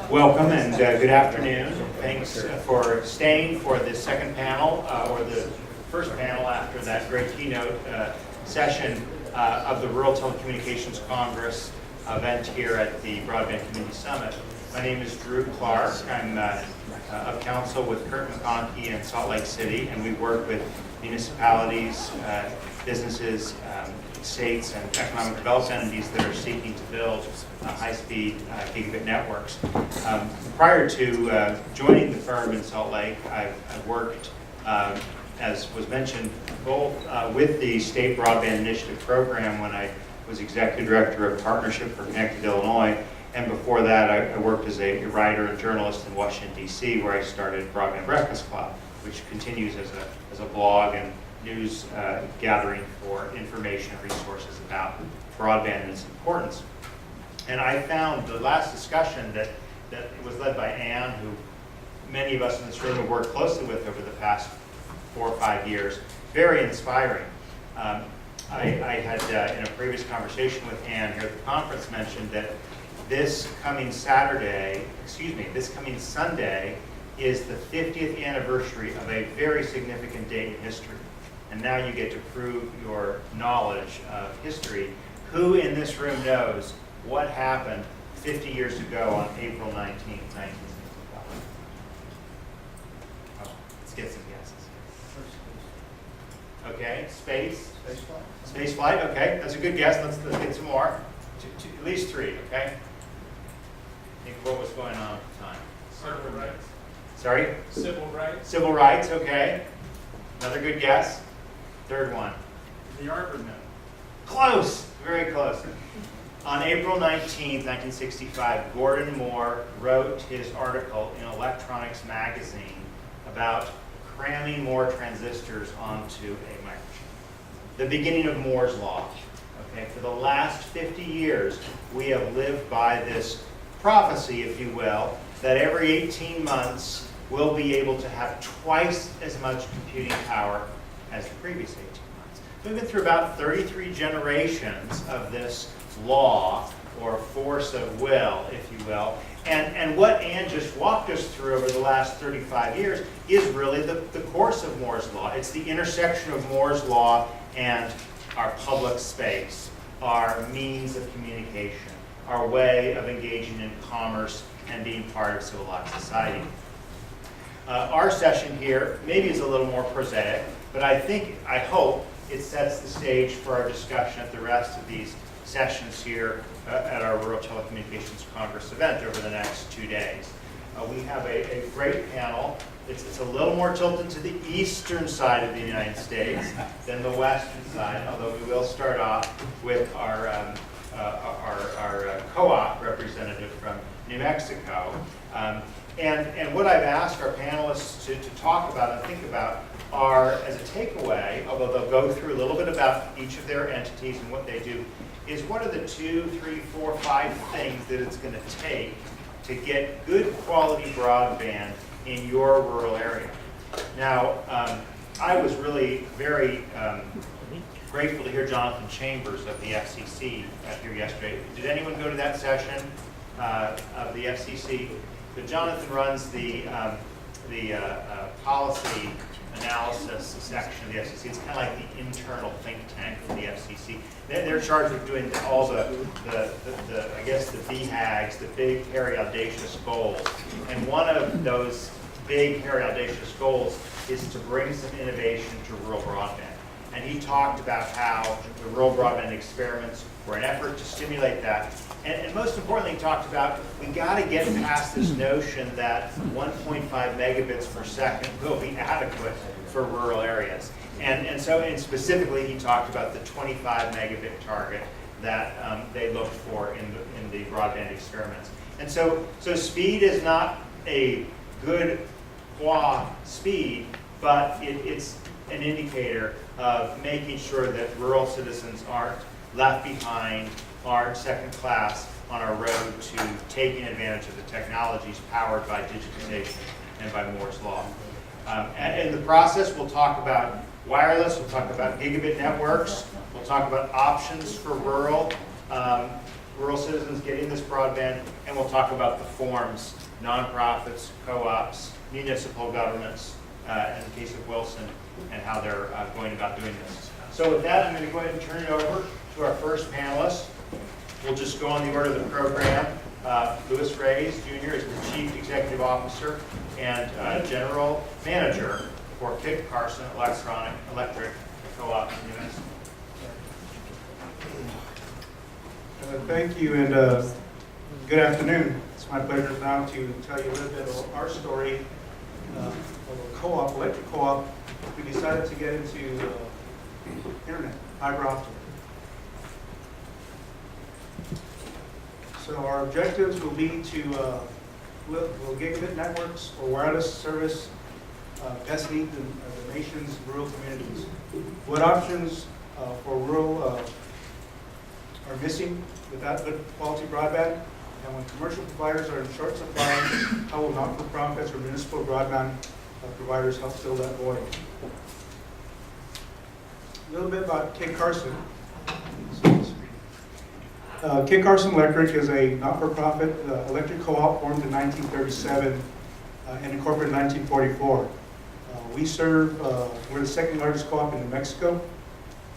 Welcome and good afternoon. Thanks for staying for the second panel, or the first panel after that great keynote session of the Rural Telecommunications Congress event here at the Broadband Community Summit. My name is Drew Clark. I'm of counsel with Kurt McConkie in Salt Lake City, and we work with municipalities, businesses, states, and economic development entities that are seeking to build high-speed gigabit networks. Prior to joining the firm in Salt Lake, I've worked, as was mentioned, both with the State Broadband Initiative program when I was Executive Director of Partnership for Connected Illinois, and before that I worked as a writer and journalist in Washington, D.C., where I started Broadband Breakfast Club, which continues as a blog and news gathering for information and resources about broadband and its importance. And I found the last discussion that was led by Ann, who many of us in this room have worked closely with over the past 4 or 5 years, very inspiring. I had, in a previous conversation with Ann here at the conference, mentioned that this coming Sunday is the 50th anniversary of a very significant date in history. And now you get to prove your knowledge of history. Who in this room knows what happened 50 years ago on April 19th, 1965? Oh, let's get some guesses. Okay, space flight, okay, that's a good guess. Let's get some more. At least 3, okay? Think what was going on at the time. Civil rights. Sorry? Civil rights. Civil rights, okay. Another good guess. Third one. The Arbor Note. Close, very close. On April 19th, 1965, Gordon Moore wrote his article in Electronics magazine about cramming more transistors onto a microchip. The beginning of Moore's Law. Okay, for the last 50 years, we have lived by this prophecy, if you will, that every 18 months we'll be able to have twice as much computing power as the previous 18 months. So we've been through about 33 generations of this law, or force of will, if you will. And what Ann just walked us through over the last 35 years is really the course of Moore's Law. It's the intersection of Moore's Law and our public space, our means of communication, our way of engaging in commerce and being part of civilized society. Our session here maybe is a little more prosaic, but I hope it sets the stage for our discussion at the rest of these sessions here at our Rural Telecommunications Congress event over the next 2 days. We have a great panel. It's a little more tilted to the eastern side of the United States than the western side, although we will start off with our co-op representative from New Mexico. And what I've asked our panelists to talk about and think about are, as a takeaway, although they'll go through a little bit about each of their entities and what they do, is what are the 2, 3, 4, 5 things that it's going to take to get good quality broadband in your rural area. Now, I was really very grateful to hear Jonathan Chambers of the FCC here yesterday. Did anyone go to that session of the FCC? But Jonathan runs the policy analysis section of the FCC. It's kind of like the internal think tank for the FCC. They're charged with doing all the I guess the BHAGs, the big, hairy, audacious goals. And one of those big, hairy, audacious goals is to bring some innovation to rural broadband. And he talked about how the rural broadband experiments were an effort to stimulate that. And most importantly, he talked about we got to get past this notion that 1.5 megabits per second will be adequate for rural areas. And specifically, he talked about the 25 megabit target that they looked for in the broadband experiments. And so speed is not a good qua speed, but it's an indicator of making sure that rural citizens aren't left behind, aren't second class on our road to taking advantage of the technologies powered by digitization and by Moore's Law. And in the process, we'll talk about wireless, we'll talk about gigabit networks, we'll talk about options for rural, rural citizens getting this broadband, and we'll talk about the forms, nonprofits, co-ops, municipal governments, in the case of Wilson, and how they're going about doing this. So with that, I'm going to go ahead and turn it over to our first panelist. We'll just go on the order of the program. Reyes, Jr. is the Chief Executive Officer and General Manager for Carson Electric Co-op in New Mexico. Thank you, and good afternoon. It's my pleasure now to tell you a little bit of our story of a co-op, electric co-op. We decided to get into internet, fiber optic. So our objectives will be to will gigabit networks or wireless service best need the nation's rural communities. What options for rural are missing without good quality broadband, and when commercial providers are in short supply, how will not-for-profits or municipal broadband providers help fill that void? A little bit about Carson. Carson Electric is a not-for-profit electric co-op formed in 1937 and incorporated in 1944. We're the second largest co-op in New Mexico,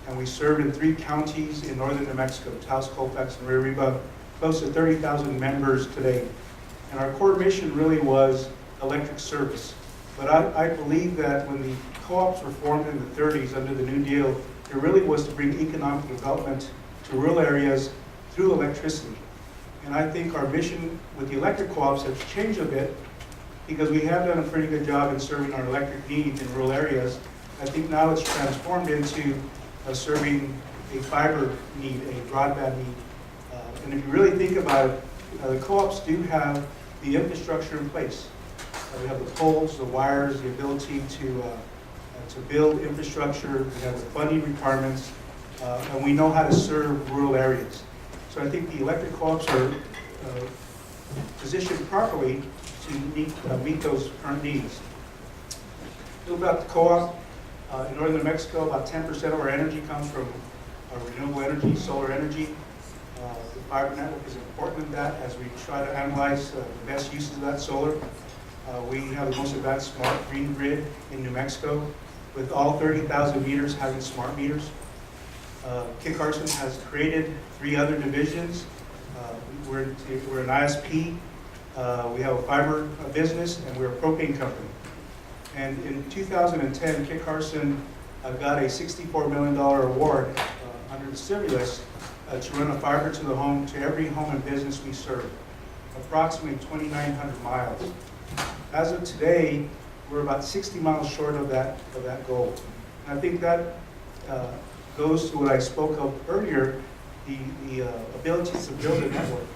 and we serve in 3 counties in northern New Mexico, Taos, Colfax, and Rio Arriba, close to 30,000 members today. And our core mission really was electric service. But I believe that when the co-ops were formed in the 30s under the New Deal, it really was to bring economic development to rural areas through electricity. And I think our mission with the electric co-ops has changed a bit because we have done a pretty good job in serving our electric needs in rural areas. I think now it's transformed into serving a fiber need, a broadband need. And if you really think about it, the co-ops do have the infrastructure in place. We have the poles, the wires, the ability to build infrastructure. We have the funding requirements, and we know how to serve rural areas. So I think the electric co-ops are positioned properly to meet those current needs. A little about the co-op. In northern New Mexico, about 10% of our energy comes from renewable energy, solar energy. The fiber network is important in that as we try to analyze the best uses of that solar. We have the most advanced smart green grid in New Mexico, with all 30,000 meters having smart meters. Carson has created 3 other divisions. We're an ISP, we have a fiber business, and we're a propane company. And in 2010, Carson got a $64 million award under the stimulus to run a fiber to the home to every home and business we serve, approximately 2,900 miles. As of today, we're about 60 miles short of that goal. And I think that goes to what I spoke of earlier, the ability to build a network.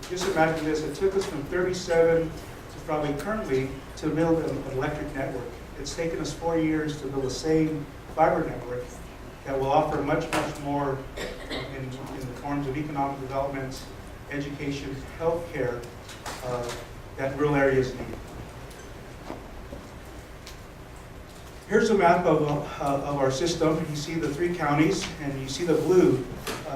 Just imagine this, it took us from 37 to probably currently to build an electric network. It's taken us 4 years to build the same fiber network that will offer much, much more in the forms of economic development, education, healthcare that rural areas need. Here's a map of our system. You see the 3 counties, and you see the blue.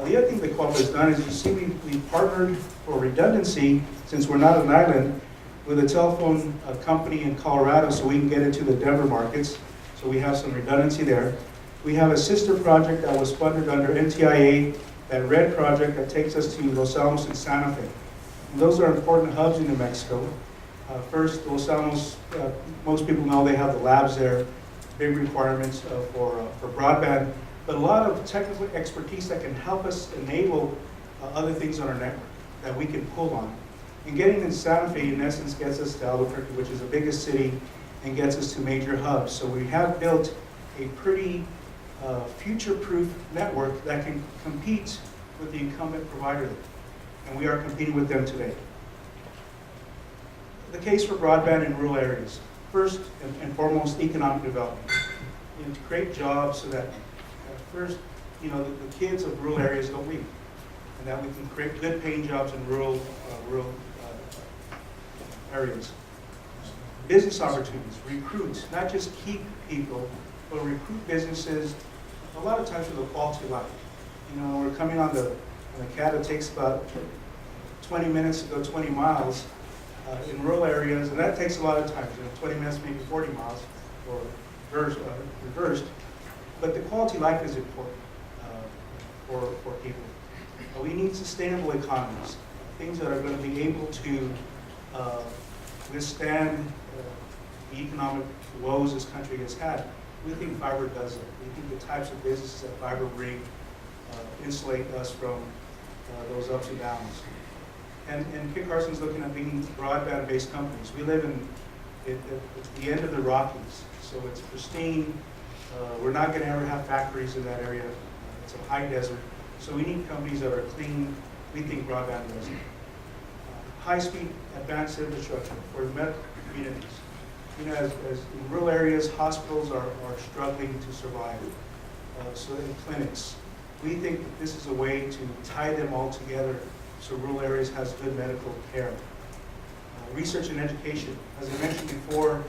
The other thing the co-op has done is you see we partnered for redundancy, since we're not an island, with a telephone company in Colorado so we can get into the Denver markets. So we have some redundancy there. We have a sister project that was funded under NTIA, that RED project that takes us to Los Alamos and Santa Fe. And those are important hubs in New Mexico. First, Los Alamos, most people know they have the labs there, big requirements for broadband, but a lot of technical expertise that can help us enable other things on our network that we can pull on. And getting in Santa Fe, in essence, gets us to Albuquerque, which is the biggest city, and gets us to major hubs. So we have built a pretty future-proof network that can compete with the incumbent provider, and we are competing with them today. The case for broadband in rural areas. First and foremost, economic development. To create jobs so that first, the kids of rural areas don't leave, and that we can create good paying jobs in rural areas. Business opportunities, recruit, not just keep people, but recruit businesses, a lot of times for the quality of life. We're coming on the And a cab that takes about 20 minutes to go 20 miles in rural areas, and that takes a lot of time, 20 minutes, maybe 40 miles, or reversed. But the quality of life is important for people. We need sustainable economies, things that are going to be able to withstand the economic woes this country has had. We think fiber does it. We think the types of businesses that fiber bring insulate us from those ups and downs. And Kit Carson's looking at being broadband-based companies. We live at the end of the Rockies, so it's pristine. We're not going to ever have factories in that area. It's a high desert. So we need companies that are clean. We think broadband does it. High-speed advanced infrastructure for the medical communities. You know, as in rural areas, hospitals are struggling to survive. So in clinics, we think that this is a way to tie them all together so rural areas has good medical care. Research and education. As I mentioned before,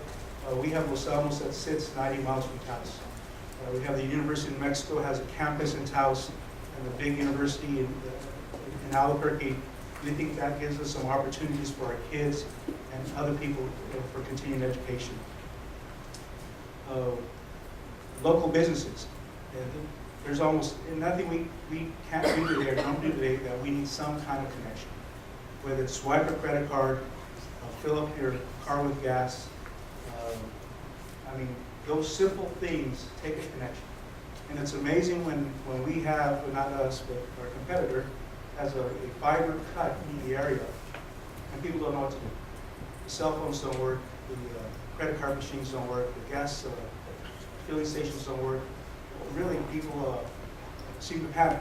we have Los Alamos that sits 90 miles from Taos. We have the University of New Mexico has a campus in Taos, and the big university in Albuquerque. We think that gives us some opportunities for our kids and other people for continuing education. Local businesses. There's almost nothing we can't do today or don't do today that we need some kind of connection. Whether it's swipe a credit card, fill up your car with gas. I mean, those simple things take a connection. And it's amazing when we have, well, not us, but our competitor, has a fiber cut in the area, and people don't know what to do. The cell phones don't work, the credit card machines don't work, the gas filling stations don't work. Really, people seem to panic.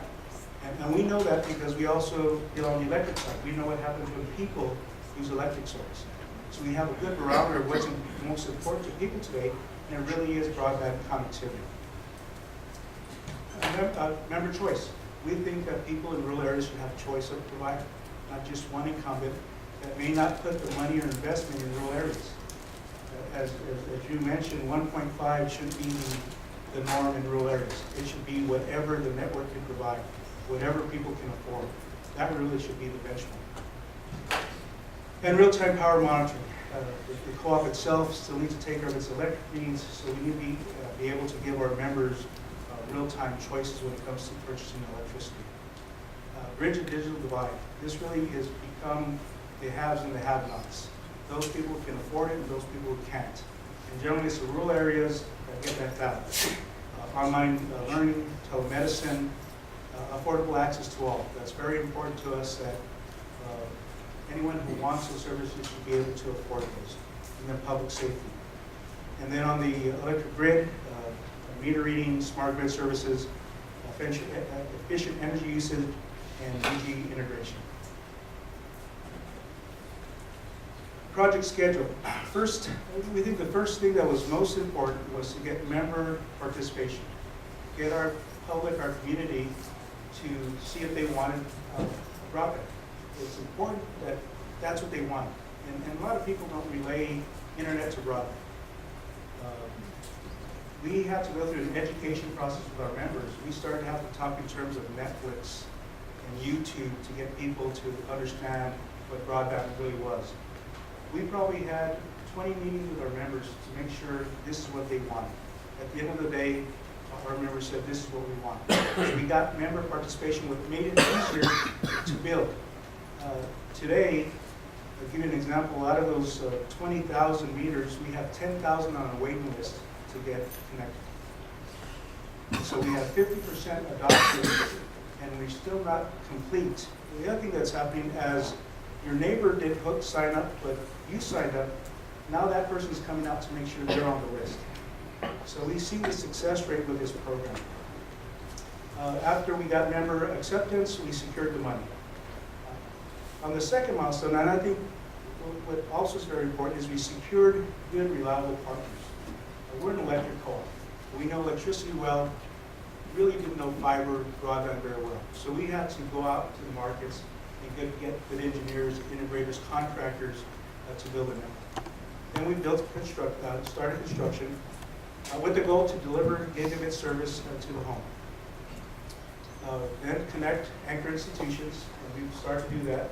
And we know that because we also get on the electric side. We know what happens when people use electric source. So we have a good barometer of what's most important to people today, and it really is broadband connectivity. Member choice. We think that people in rural areas should have choice of provider, not just one incumbent that may not put the money or investment in rural areas. As you mentioned, 1.5 shouldn't be the norm in rural areas. It should be whatever the network can provide, whatever people can afford. That really should be the benchmark. And real-time power monitoring. The co-op itself still needs to take care of its electric needs, so we need to be able to give our members real-time choices when it comes to purchasing electricity. Bridge and digital divide. This really has become the haves and the have-nots. Those people who can afford it and those people who can't. And generally it's the rural areas that get that balance. Online learning, telemedicine, affordable access to all. That's very important to us that anyone who wants those services should be able to afford those. And then public safety. And then on the electric grid, meter reading, smart grid services, efficient energy usage, and DG integration. Project schedule. First, we think the first thing that was most important was to get member participation. Get our public, our community, to see if they wanted broadband. It's important that that's what they want. And a lot of people don't relay internet to broadband. We have to go through an education process with our members. We started to have to talk in terms of Netflix and YouTube to get people to understand what broadband really was. We probably had 20 meetings with our members to make sure this is what they want. At the end of the day, our members said this is what we want. So we got member participation, which made it easier to build. Today, I'll give you an example. Out of those 20,000 meters, we have 10,000 on a waiting list to get connected. So we have 50% adoption, and we're still not complete. The other thing that's happening, as your neighbor did sign up, but you signed up, now that person's coming out to make sure they're on the list. So we see the success rate with this program. After we got member acceptance, we secured the money. On the second milestone, and I think what also is very important, is we secured good, reliable partners. We're an electric co-op. We know electricity well, really didn't know fiber, broadband very well. So we had to go out to the markets and get good engineers, integrators, contractors to build a network. Then we started construction with the goal to deliver gigabit service to the home. Then connect anchor institutions, and we've started to do that.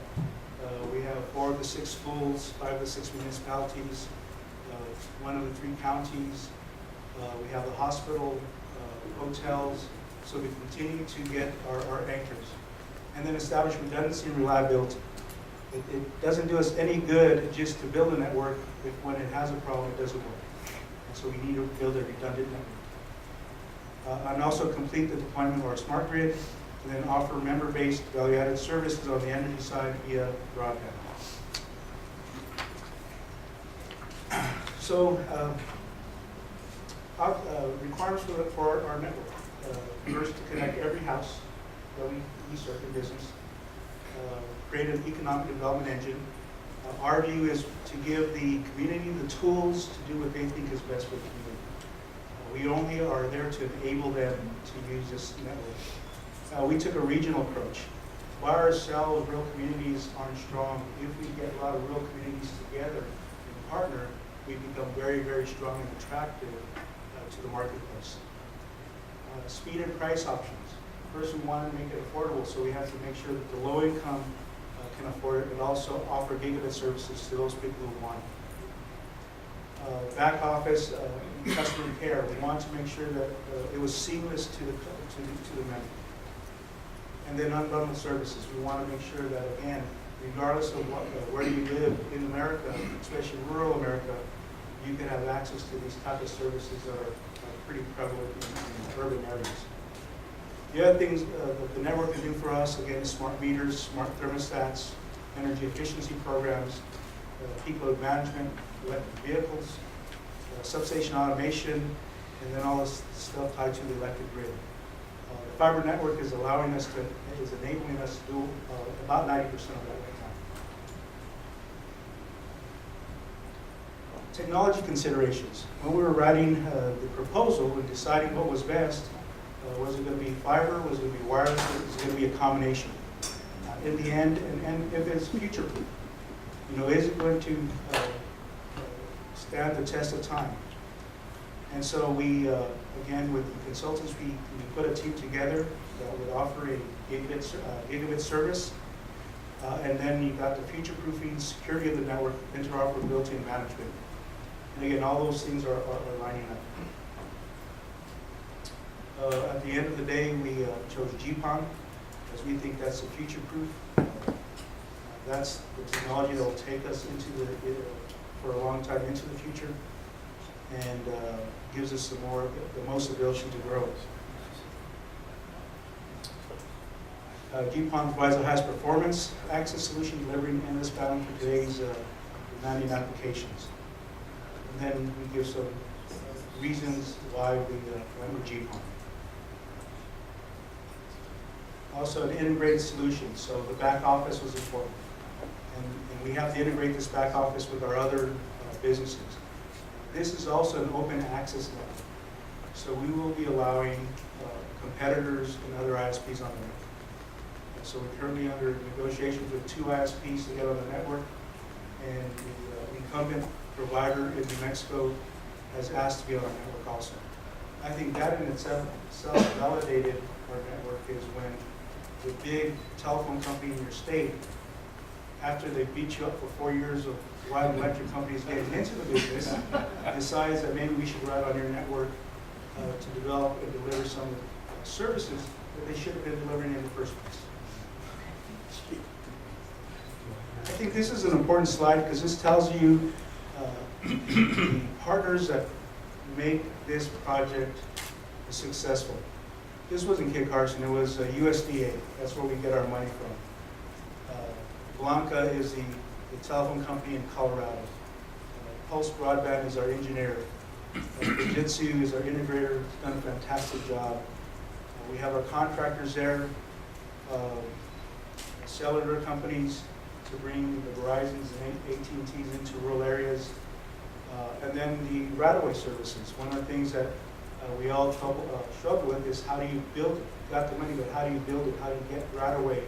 We have 4 of the 6 schools, 5 of the 6 municipalities, 1 of the 3 counties. We have the hospital, hotels, so we continue to get our anchors. And then establish redundancy and reliability. It doesn't do us any good just to build a network if when it has a problem, it doesn't work. And so we need to build a redundant network. And also complete the deployment of our smart grid, and then offer member-based value-added services on the energy side via broadband. So, requirements for our network. First, to connect every house that we serve in business. Create an economic development engine. Our view is to give the community the tools to do what they think is best for the community. We only are there to enable them to use this network. We took a regional approach. By ourselves, rural communities aren't strong. If we get a lot of rural communities together and partner, we become very, very strong and attractive to the marketplace. Speed and price options. First, we want to make it affordable, so we have to make sure that the low income can afford it, but also offer gigabit services to those people who want it. Back office, customer care. We want to make sure that it was seamless to the member. And then unbundled services. We want to make sure that, again, regardless of where you live in America, especially rural America, you can have access to these type of services that are pretty prevalent in urban areas. The other things that the network can do for us, again, smart meters, smart thermostats, energy efficiency programs, peak load management, electric vehicles, substation automation, and then all this stuff tied to the electric grid. The fiber network is enabling us to do about 90% of that right now. Technology considerations. When we were writing the proposal and deciding what was best, was it going to be fiber, was it going to be wireless, or was it going to be a combination? In the end, and if it's future-proof, is it going to stand the test of time? And so we, again, with the consultants, we put a team together that would offer a gigabit service, and then you got the future-proofing, security of the network, interoperability, and management. And again, all those things are lining up. At the end of the day, we chose GPON, because we think that's the future-proof. That's the technology that will take us for a long time into the future, and gives us the most ability to grow. GPON provides the highest performance access solution, delivering endless bandwidth for today's demanding applications. And then we give some reasons why we went with GPON. Also, an integrated solution. So the back office was important. And we have to integrate this back office with our other businesses. This is also an open access network. So we will be allowing competitors and other ISPs on the network. And so we're currently under negotiations with 2 ISPs to get on the network. And the incumbent provider in New Mexico has asked to be on our network also. I think that in itself validated our network is when the big telephone company in your state, after they beat you up for 4 years of why the electric companies getting into the business, decides that maybe we should ride on your network to develop and deliver some of the services that they should have been delivering in the first place. I think this is an important slide because this tells you the partners that make this project successful. This wasn't Kit Carson, it was USDA. That's where we get our money from. Blanca is the telephone company in Colorado. Pulse Broadband is our engineer. Fujitsu is our integrator, done a fantastic job. We have our contractors there, cellular companies to bring the Verizons and AT&Ts into rural areas. And then the right-of-way services. One of the things that we all struggle with is how do you build it? You got the money, but how do you build it? How do you get right-of-way?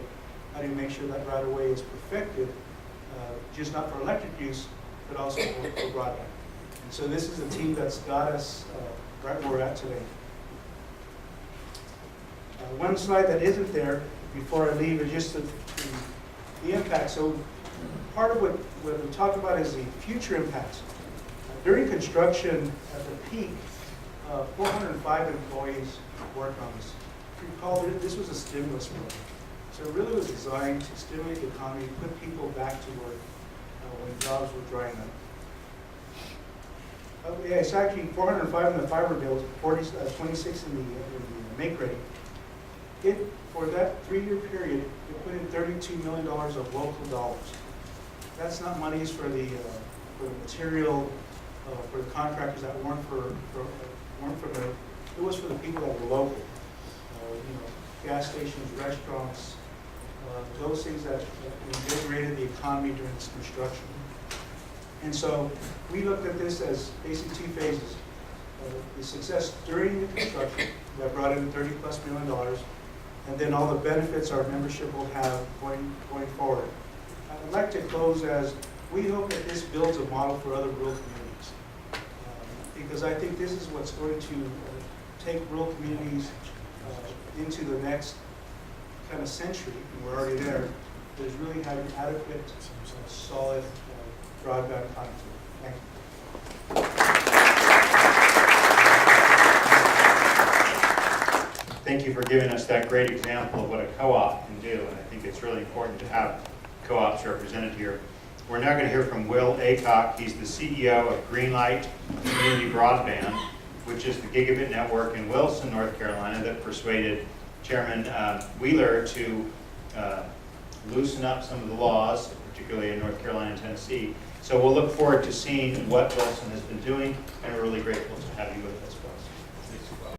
How do you make sure that right-of-way is perfected, just not for electric use, but also for broadband? And so this is a team that's got us right where we're at today. One slide that isn't there before I leave is just the impact. So part of what we talk about is the future impacts. During construction at the peak, 405 employees worked on this. If you recall, this was a stimulus program. So it really was designed to stimulate the economy, put people back to work when jobs were drying up. Yeah, it's actually 405 in the fiber bill, 26 in the make ready. For that 3-year period, it put in $32 million of local dollars. That's not monies for the material, for the contractors that weren't from the, it was for the people that were local. Gas stations, restaurants, those things that invigorated the economy during this construction. And so we looked at this as basically 2 phases. The success during the construction that brought in $30+ million, and then all the benefits our membership will have going forward. I'd like to close as we hope that this builds a model for other rural communities. Because I think this is what's going to take rural communities into the next kind of century, and we're already there, is really having adequate, solid broadband connectivity. Thank you. Thank you for giving us that great example of what a co-op can do, and I think it's really important to have co-ops represented here. We're now going to hear from Will Aycock. He's the CEO of Greenlight Community Broadband, which is the gigabit network in Wilson, North Carolina, that persuaded Chairman Wheeler to loosen up some of the laws, particularly in North Carolina and Tennessee. So we'll look forward to seeing what Wilson has been doing, and we're really grateful to have you with us.